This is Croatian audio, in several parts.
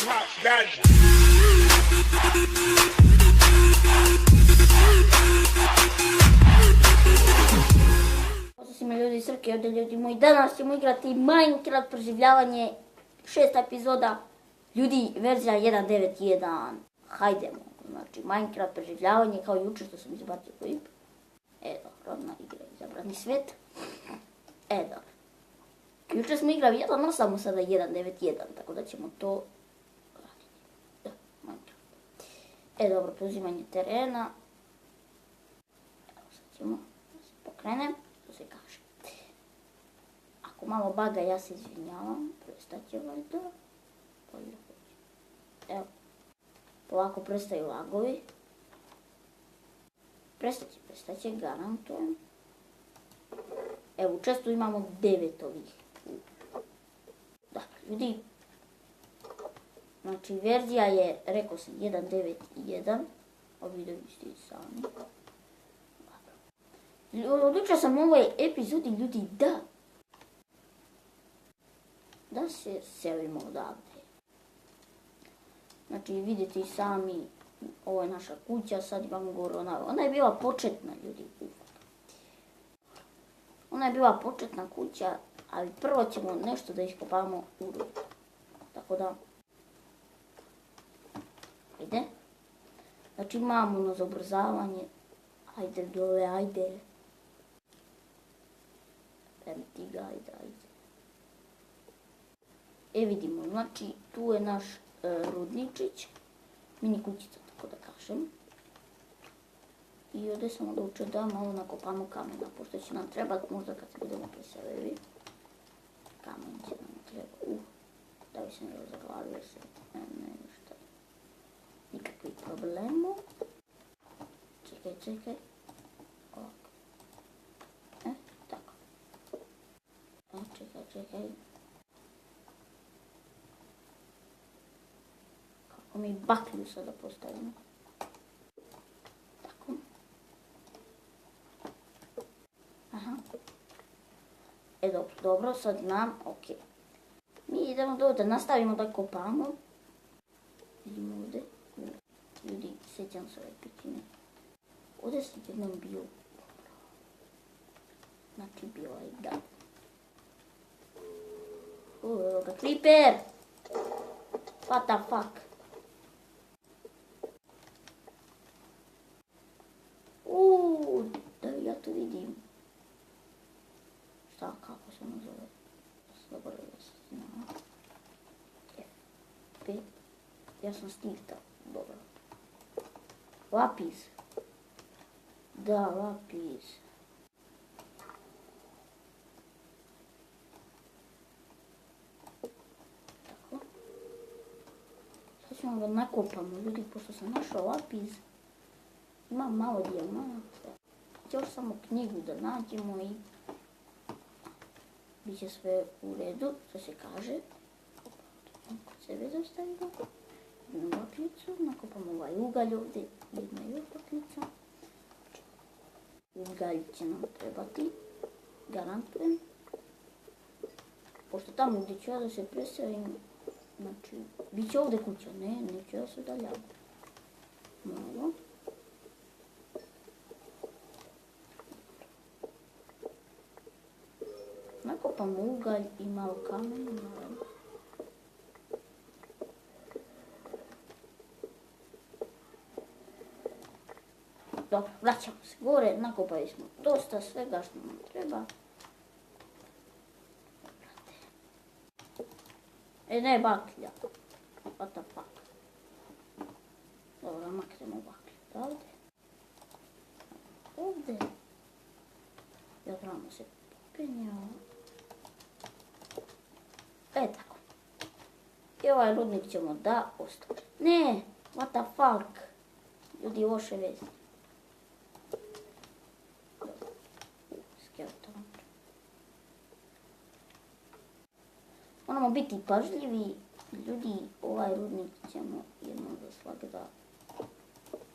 drop that. Pozdrav svima ljudi iz Srke, ovdje ljudi moji. Danas ćemo igrati Minecraft preživljavanje, 6. epizoda, ljudi, verzija 1.9.1. Hajdemo, znači Minecraft preživljavanje, kao jučer što sam izbacio klip. Rodna igra, izabrani svijet. Dobro. Jučer smo igrali 1.8, sada 1.9.1, tako da ćemo to raditi. Da, Minecraft. Dobro, preuzimanje terena. Sad ćemo da se pokrenem, to se kaže. Ako malo baga, ja se izvinjavam, prestaće valjda. Evo, polako prestaju lagovi. Prestaće, garantujem. Evo, često imamo 9 ovih. Dakle, ljudi, znači verzija je, rekao sam, 1.9.1. Ovi da vidite sami. Odlučio sam u ovoj epizodi, ljudi, da se selimo odavde. Znači, vidite i sami, ovo je naša kuća, sad imamo gore ona je bila početna, ljudi. Ona je bila početna kuća, ali prvo ćemo nešto da iskopamo u rudu. Tako da, ajde. Znači imamo ono za ubrzavanje. Ajde dole, ajde. Ti ga, ajde. Vidimo, znači tu je naš rudničić. Mini kućica, tako da kažem. I ovdje sam odlučio da malo nakopamo kamena, pošto će nam trebati možda kad se budemo preselili. Kamen će nam treba. Da bi se ne zaglavio se. Ništa. Nikakvih problema. Čekaj. Ovako. Tako. Čekaj. Kako mi baklju sada postavimo. Dobro, sad nam, ok. Mi idemo da nastavimo da kopamo. Vidimo ovdje. Ljudi, sjećam se ove pitine. Ovdje sam jednom bio. Znači, bio je da. Evo ga, creeper! What the fuck? Da ja to vidim. Šta, kako se ono zove? Zaboravila se znamo. F5. Ja sam snitao. Dobro. Lapis. Da, lapis. Tako. Sad ćemo ga nakopamo, ljudi, pošto sam našao lapis. Imam malo dijamata. Još samo knjigu da nađemo i bit će sve u redu, što se kaže. Kod sebe zastavimo. Jednu bakljicu, nakopamo ovaj ugalj ovdje, jedna još bakljica. Ugalj će nam trebati, garantujem. Pošto tamo gdje ću ja da se preselim, znači, bit će ovdje kuća, neću ja se udaljavati. Malo. Nakopamo ugalj i malo kamena, naravno. Dobro, vraćamo se gore, nakopali smo dosta svega što nam treba. Ne, baklja. What the fuck. Dobro, maknemo baklju. Ovdje. Ja trebamo se penjao. Tako. I ovaj rudnik ćemo da ostaviti. Ne, what the fuck. Ljudi, loše vezi. Skeleton. Moramo biti pažljivi. Ljudi, ovaj rudnik ćemo jednom za svagda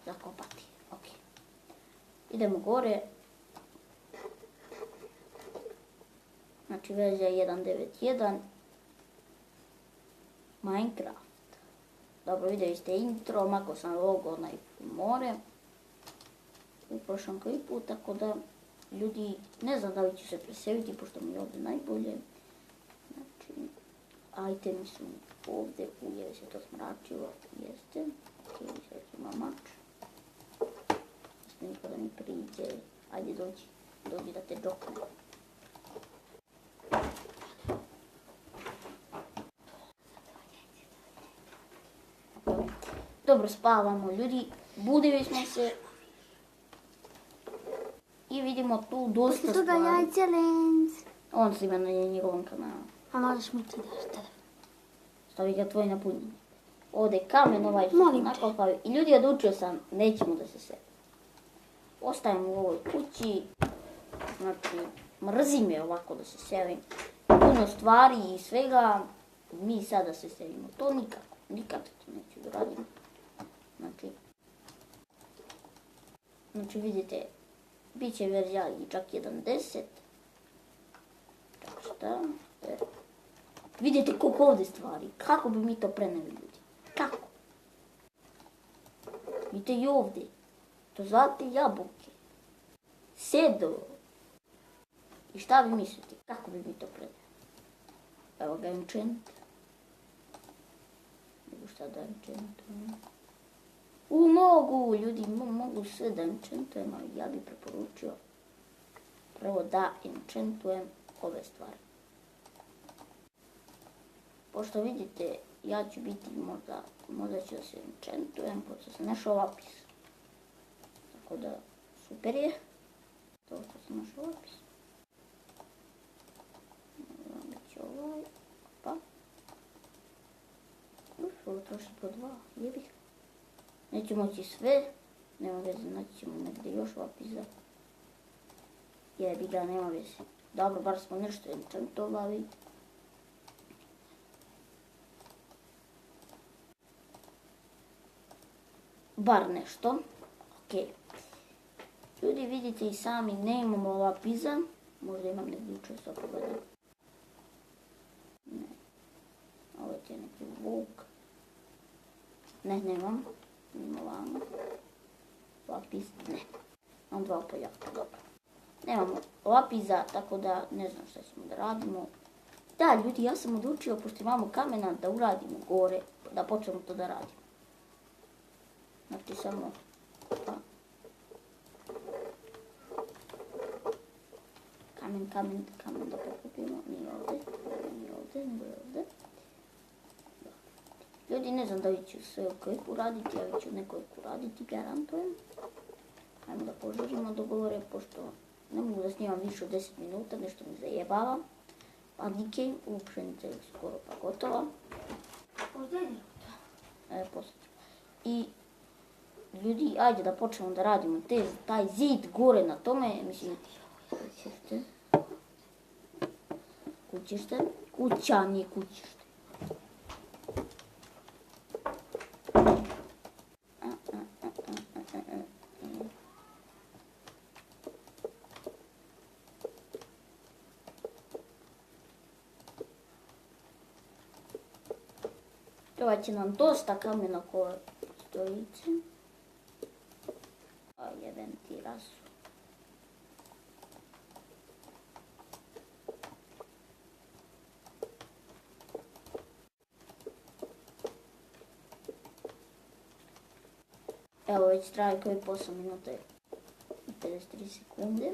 zakopati. Ok. Idemo gore. Znači verzija 1.9.1. Minecraft. Dobro, vidjeli ste intro, mako sam logo onaj more. U prošlom klipu, tako da ljudi ne znam da li ću se preseliti, pošto mi je ovdje najbolje. Znači, itemi su ovdje, je se to smračilo, jeste. Ok, sad ima mač. Jeste niko da mi priđe, ajde dođi da te džokne. Dobro, spavamo ljudi, budili smo se. I vidimo tu dosta stvari. Toga jajce lens. On snima na njegovom kanalu. A možeš mi ti daš telefon. Stavi ga tvoj napunjenje. Ovdje je kamen ovaj što Molim te. nakopali. I ljudi, odlučio sam, nećemo da se selimo. Ostajemo u ovoj kući. Znači, mrzim je ovako da se selim. Puno stvari i svega. Mi sada se selimo. To nikako. Nikad to neću da radim. Znači vidite, bit će verzija i čak 1.10. Čak šta? Vidite koliko ovdje stvari. Kako bi mi to preneli ljudi? Kako? Vidite i ovdje. To zlate jabuke. Sedo. I šta vi mislite? Kako bi mi to preneli? Evo ga enchant. Nego šta da enchantujem? Mogu, ljudi, mogu sve da enchantujem, ali ja bih preporučio prvo da enchantujem ove stvari. Pošto vidite, ja ću biti možda ću da se enchantujem, pošto sam našao lapis. Tako da, super je. To što sam našao lapis. Biće ovaj, pa. Ovo troši po 2, jebih. Neću moći sve, nema veze, naći ćemo negdje još lapiza. Jebi ga, nema veze. Dobro, bar smo nešto enchantovali. Bar nešto. Ok. Ljudi, vidite i sami, ne imamo lapiza. Možda imam negdje učestvo pogledam. Ne. Ovo je neki vuk. Ne, nemam. Imamo vamo. Lapis, ne. Imam 2 poljaka, dobro. Nemamo lapiza, tako da ne znam šta ćemo da radimo. Da, ljudi, ja sam odlučio, pošto imamo kamena, da uradimo gore, da počnemo to da radimo. Znači, samo... Pa. Kamen da pokupimo. Nije ovdje, nego je ovdje. Ljudi, ne znam da li ću sve u klipu raditi, ali ću nekoliko raditi, garantujem. Ajmo da požurimo dogovore, pošto ne mogu da snimam više od 10 minuta, nešto mi zajebava. Panike, pšenica je skoro pa gotova. Poslije. I ljudi, ajde da počnemo da radimo taj zid gore na tome, mislim, kućište, kuća, nije kućište. Treba će nam dosta kamena koje stolice. A jebem ti rasu. Evo već traje koji 8 minuta i 53 sekunde.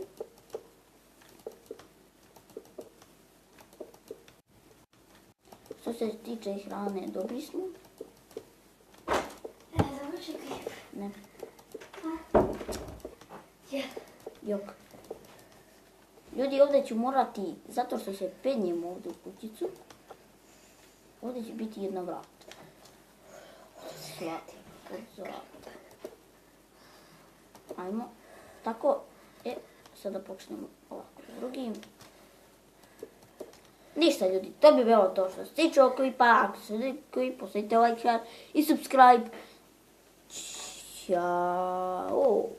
Što se tiče hrane, dobri smo. Završi klip. Ne. Jok. Ljudi, ovdje ću morati, zato što se penjem ovdje u kućicu, ovdje će biti jedna vrata. Zlata. Ajmo. Tako, sada počnemo ovako s drugim. Ništa ljudi, to bi bilo to što se tiče ovog klipa. Ako se vidi klip, postavite like, share i subscribe. Ćao.